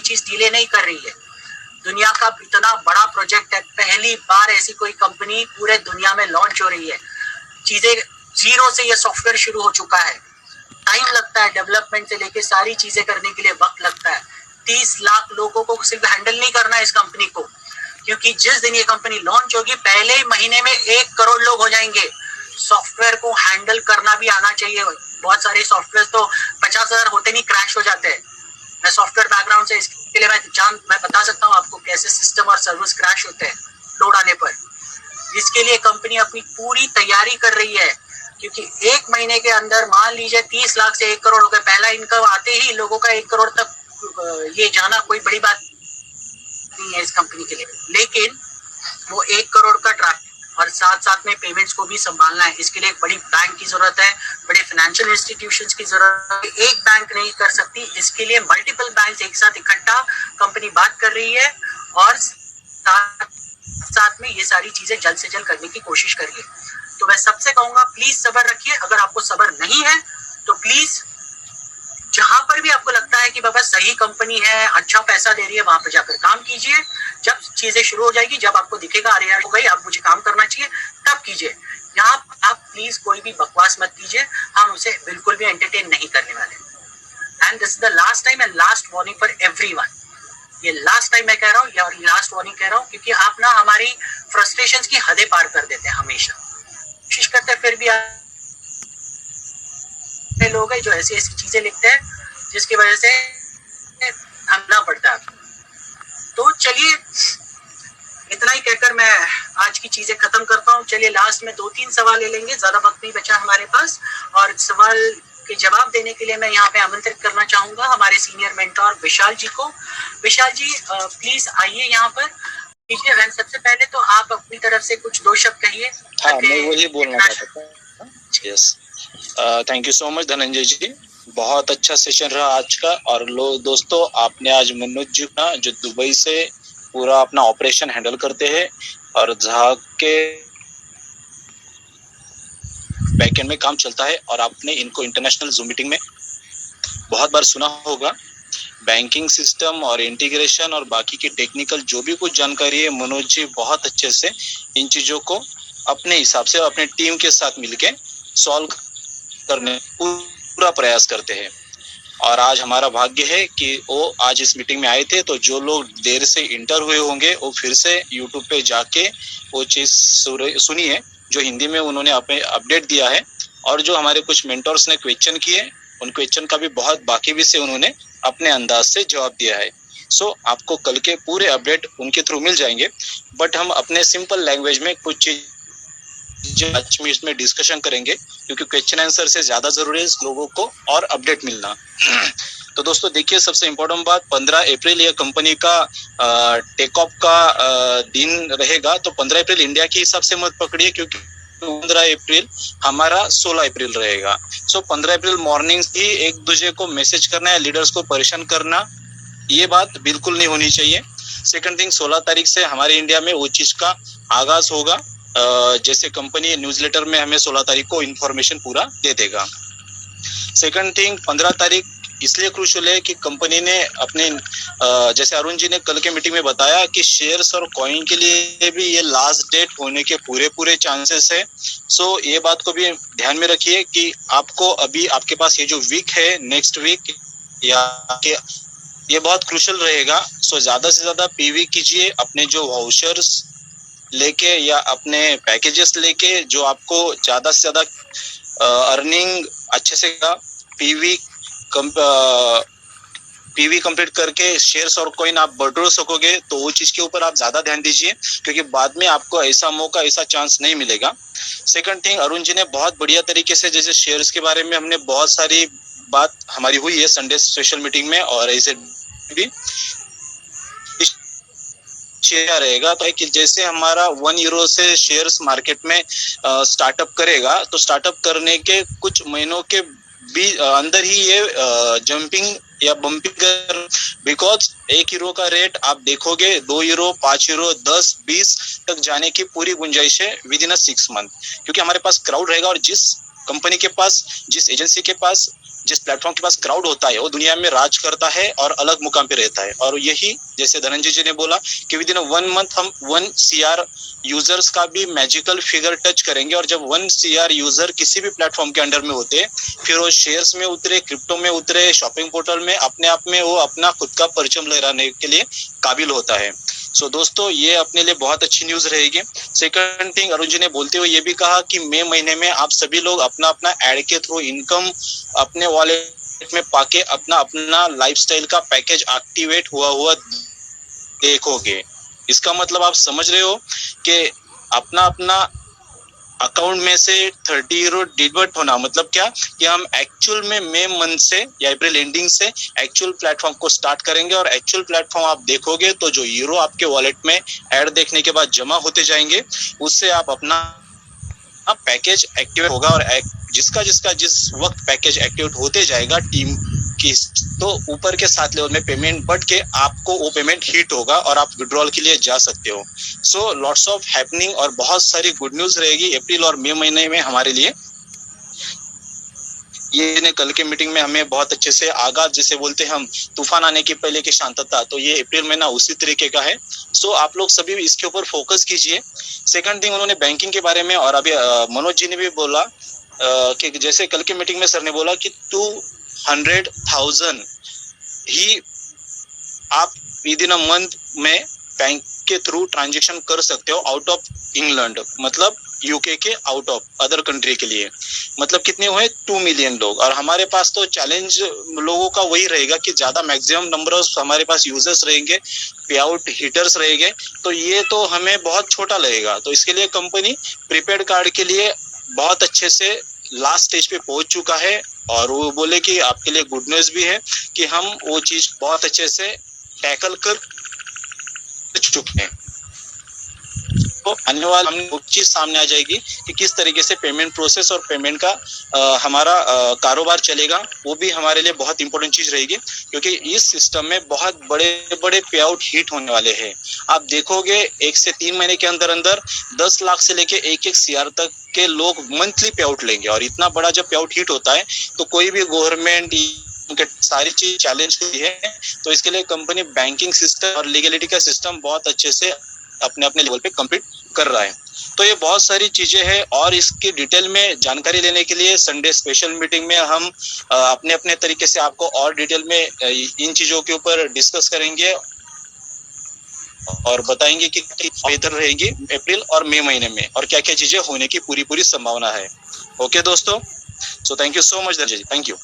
चीज डिले नहीं कर रही है। दुनिया का इतना बड़ा प्रोजेक्ट है, पहली बार ऐसी कोई कंपनी पूरे दुनिया में लॉन्च हो रही है। चीजें जीरो से ये सॉफ्टवेयर शुरू हो चुका है। टाइम लगता है डेवलपमेंट से लेके सारी चीजें करने के लिए वक्त लगता है। 30 लाख लोगों को सिर्फ हैंडल नहीं करना है इस कंपनी को, क्योंकि जिस दिन ये कंपनी लॉन्च होगी पहले ही महीने में 1 करोड़ लोग हो जाएंगे। सॉफ्टवेयर को हैंडल करना भी आना चाहिए। बहुत सारे सॉफ्टवेयर तो 50,000 होते नहीं क्रैश हो जाते हैं। मैं सॉफ्टवेयर बैकग्राउंड से, इसके लिए मैं बता सकता हूँ आपको कैसे सिस्टम और सर्विस क्रैश होते हैं लोड आने पर। इसके लिए कंपनी अपनी पूरी तैयारी कर रही है, क्योंकि 1 महीने के अंदर मान लीजिए 30 लाख से 1 करोड़ हो गए। पहला इनकम आते ही लोगों का 1 करोड़ तक ये जाना कोई बड़ी बात नहीं है इस कंपनी के लिए। लेकिन वो 1 करोड़ का ट्रैक और साथ साथ में पेमेंट्स को भी संभालना है। इसके लिए एक बड़ी बैंक की जरूरत है, बड़े फाइनेंशियल इंस्टीट्यूशंस की जरूरत है। एक बैंक नहीं कर सकती, इसके लिए मल्टीपल बैंक्स एक साथ इकट्ठा कंपनी बात कर रही है और साथ में ये सारी चीजें जल्द से जल्द करने की कोशिश करिए। तो मैं सबसे कहूंगा प्लीज सब्र रखिए। अगर आपको सब्र नहीं है तो प्लीज जहां पर भी आपको लगता है कि बाबा सही कंपनी है, अच्छा पैसा दे रही है, वहां पर जाकर काम कीजिए। जब चीजें शुरू हो जाएगी, जब आपको दिखेगा अरे यार हो गई, अब मुझे काम करना चाहिए, तब कीजिए। यहाँ आप प्लीज कोई भी बकवास मत कीजिए, हम उसे बिल्कुल भी एंटरटेन नहीं करने वाले। And this is the last time and last warning for everyone. ये लास्ट टाइम मैं कह रहा हूँ या लास्ट वार्निंग कह रहा हूँ, क्योंकि आप ना हमारी फ्रस्ट्रेशंस की हदें पार कर देते हैं। हमेशा कोशिश करते हैं, फिर भी लोग हैं जो ऐसी ऐसी चीजें लिखते हैं जिसकी वजह से हंगना पड़ता है। तो चलिए इतना ही कहकर मैं आज की चीजें खत्म करता हूँ। चलिए लास्ट में 2-3 सवाल ले लेंगे, ज्यादा वक्त नहीं बचा हमारे पास। और सवाल के जवाब देने के लिए मैं यहाँ पे आमंत्रित करना चाहूंगा हमारे सीनियर मेंटोर विशाल जी को। विशाल जी प्लीज आइए यहाँ पर। सबसे पहले तो आप अपनी तरफ से कुछ 2 शब्द कहिए। हाँ, मैं वही बोलना चाहता था। Yes, thank you so much Dhananjay ji, बहुत अच्छा सेशन रहा आज का। और दोस्तों, आपने आज मनोज जी ना, जो दुबई से पूरा अपना ऑपरेशन हैंडल करते हैं और जहाँ के बैकएंड में काम चलता है, और आपने इनको इंटरनेशनल जूम मीटिंग में बहुत बार सुना होगा। बैंकिंग सिस्टम और इंटीग्रेशन और बाकी की टेक्निकल जो भी कुछ जानकारी है, मनोज जी बहुत अच्छे से इन चीजों को अपने हिसाब से अपने टीम के साथ मिलके सॉल्व करने पूरा प्रयास करते हैं। और आज हमारा भाग्य है कि वो आज इस मीटिंग में आए थे, तो जो लोग देर से इंटर हुए होंगे वो फिर से यूट्यूब पे जाके वो चीज सुनी है जो हिंदी में उन्होंने अपडेट दिया है। और जो हमारे कुछ मेंटर्स ने क्वेश्चन किए, उन क्वेश्चन का भी बहुत बाकी भी से उन्होंने अपने अंदाज से जवाब दिया है। सो आपको कल के पूरे अपडेट उनके थ्रू मिल जाएंगे। बट हम अपने सिंपल लैंग्वेज में कुछ चीज आज में इसमें डिस्कशन करेंगे, क्योंकि क्वेश्चन आंसर से ज्यादा जरूरी है लोगों को और अपडेट मिलना। तो दोस्तों देखिए, सबसे इम्पोर्टेंट बात, 15 अप्रैल ये कंपनी का टेक ऑफ का दिन रहेगा। तो 15 अप्रैल इंडिया के हिसाब से मत पकड़िए, क्योंकि 15 अप्रैल हमारा 16 अप्रैल रहेगा। सो 15 अप्रैल मॉर्निंग ही एक दूसरे को मैसेज करना है, लीडर्स को परेशान करना, ये बात बिल्कुल नहीं होनी चाहिए। सेकंड थिंग, 16 तारीख से हमारे इंडिया में वो चीज का आगाज होगा। जैसे कंपनी न्यूज़लेटर में हमें 16 तारीख को इन्फॉर्मेशन पूरा दे देगा। सेकंड थिंग, 15 तारीख इसलिए क्रूशियल है कि कंपनी ने अपने जैसे अरुण जी ने कल के मीटिंग में बताया कि शेयर्स और कॉइन के लिए भी ये लास्ट डेट होने के पूरे चांसेस है। सो ये बात को भी ध्यान में रखिए कि आपको अभी आपके पास ये जो वीक है, नेक्स्ट वीक या ये बहुत क्रूशियल रहेगा। सो ज्यादा से ज्यादा पीवी कीजिए, अपने जो वाउचर्स लेके या अपने पैकेजेस लेके जो आपको ज्यादा से ज्यादा अर्निंग अच्छे से पीवी कंप्लीट करके शेयर्स और कॉइन आप बटोर सकोगे, तो वो चीज के ऊपर आप ज्यादा ध्यान दीजिए, क्योंकि बाद में आपको ऐसा मौका, ऐसा चांस नहीं मिलेगा। सेकंड थिंग, अरुण जी ने बहुत बढ़िया तरीके से, जैसे शेयर्स के बारे में हमने बहुत सारी बात हमारी हुई है संडे स्पेशल मीटिंग में, और ऐसे भी शेयर रहेगा। तो कि जैसे हमारा 1 यूरो से शेयर्स मार्केट में स्टार्टअप करेगा, तो स्टार्टअप करने के कुछ महीनों के भी अंदर ही ये जंपिंग या बम्पिंग बिकॉज 1 यूरो का रेट आप देखोगे 2 यूरो, 5 यूरो, 10, 20 तक जाने की पूरी गुंजाइश है विद इन 6 मंथ, क्योंकि हमारे पास क्राउड रहेगा। और जिस कंपनी के पास, जिस एजेंसी के पास जिस प्लेटफॉर्म के पास क्राउड होता है वो दुनिया में राज करता है और अलग मुकाम पे रहता है। और यही जैसे धनंजय जी ने बोला कि विद इन 1 मंथ हम 1 CR यूजर्स का भी मैजिकल फिगर टच करेंगे। और जब 1 CR यूजर किसी भी प्लेटफॉर्म के अंडर में होते फिर वो शेयर्स में उतरे, क्रिप्टो में उतरे, शॉपिंग पोर्टल में, अपने आप में वो अपना खुद का परचम लहराने के लिए काबिल होता है। सो दोस्तों ये अपने लिए बहुत अच्छी न्यूज रहेगी। सेकंड थिंग, अरुण जी ने बोलते हुए ये भी कहा कि मई महीने में आप सभी लोग अपना अपना एड के थ्रू इनकम अपने वॉलेट में पाके अपना अपना लाइफस्टाइल का पैकेज एक्टिवेट हुआ देखोगे। इसका मतलब आप समझ रहे हो कि अपना अपना अकाउंट में से 30 यूरो डिडक्ट होना मतलब क्या कि हम एक्चुअल में मई मंथ से या अप्रैल एंडिंग से एक्चुअल प्लेटफॉर्म को स्टार्ट करेंगे। और एक्चुअल प्लेटफॉर्म आप देखोगे तो जो यूरो आपके वॉलेट में ऐड देखने के बाद जमा होते जाएंगे, उससे आप अपना पैकेज एक्टिवेट होगा। और जिसका जिस वक्त पैकेज एक्टिवेट होते जाएगा टीम की, तो ऊपर के 7 लेवल में पेमेंट बढ़ के आपको वो पेमेंट हिट होगा और आप विड्रॉल के लिए जा सकते हो। सो लॉट्स ऑफ हैपनिंग और बहुत सारी गुड न्यूज रहेगी अप्रैल और मई महीने में हमारे लिए। ये ने कल के मीटिंग में हमें बहुत अच्छे से आगाज, जैसे बोलते हैं हम तूफान आने के पहले की शांतता, तो ये अप्रैल महीना उसी तरीके का है। सो आप लोग सभी इसके ऊपर फोकस कीजिए। सेकंड थिंग, उन्होंने बैंकिंग के बारे में और अभी मनोज जी ने भी बोला कि जैसे कल के मीटिंग में सर ने बोला कि 200,000 ही आप विद इन अ मंथ में बैंक के थ्रू ट्रांजेक्शन कर सकते हो आउट ऑफ इंग्लैंड, मतलब यूके के आउट ऑफ अदर कंट्री के लिए। मतलब कितने हुए 2 मिलियन लोग। और हमारे पास तो चैलेंज लोगों का वही रहेगा कि ज्यादा मैक्सिमम नंबर ऑफ हमारे पास यूजर्स रहेंगे, पे आउट हिटर्स रहेंगे, तो ये तो हमें बहुत छोटा लगेगा। तो इसके लिए कंपनी प्रीपेड कार्ड के लिए बहुत अच्छे से लास्ट स्टेज पे पहुंच चुका है। और वो बोले कि आपके लिए गुड न्यूज भी है कि हम वो चीज बहुत अच्छे से टैकल कर चुके हैं। तो आने वाला हम वो चीज सामने आ जाएगी कि किस तरीके से पेमेंट प्रोसेस और पेमेंट का हमारा कारोबार चलेगा। वो भी हमारे लिए बहुत इंपॉर्टेंट चीज रहेगी, क्योंकि इस सिस्टम में बहुत बड़े बड़े पे आउट हिट होने वाले हैं। आप देखोगे 1 से 3 महीने के अंदर अंदर 10 लाख से लेके 1-1 CR तक के लोग मंथली पे आउट लेंगे। और इतना बड़ा जब पे आउट हिट होता है तो कोई भी गवर्नमेंट सारी चीज चैलेंज की है। तो इसके लिए कंपनी बैंकिंग सिस्टम और लीगलिटी का सिस्टम बहुत अच्छे से अपने अपने लेवल पे कंप्लीट कर रहा है। तो ये बहुत सारी चीजें हैं और इसकी डिटेल में जानकारी लेने के लिए संडे स्पेशल मीटिंग में हम अपने अपने तरीके से आपको और डिटेल में इन चीजों के ऊपर डिस्कस करेंगे और बताएंगे कि बेहतर रहेगी अप्रैल और मई महीने में और क्या क्या चीजें होने की पूरी संभावना है। ओके दोस्तों, so thank you so much Dhananjay ji, thank you.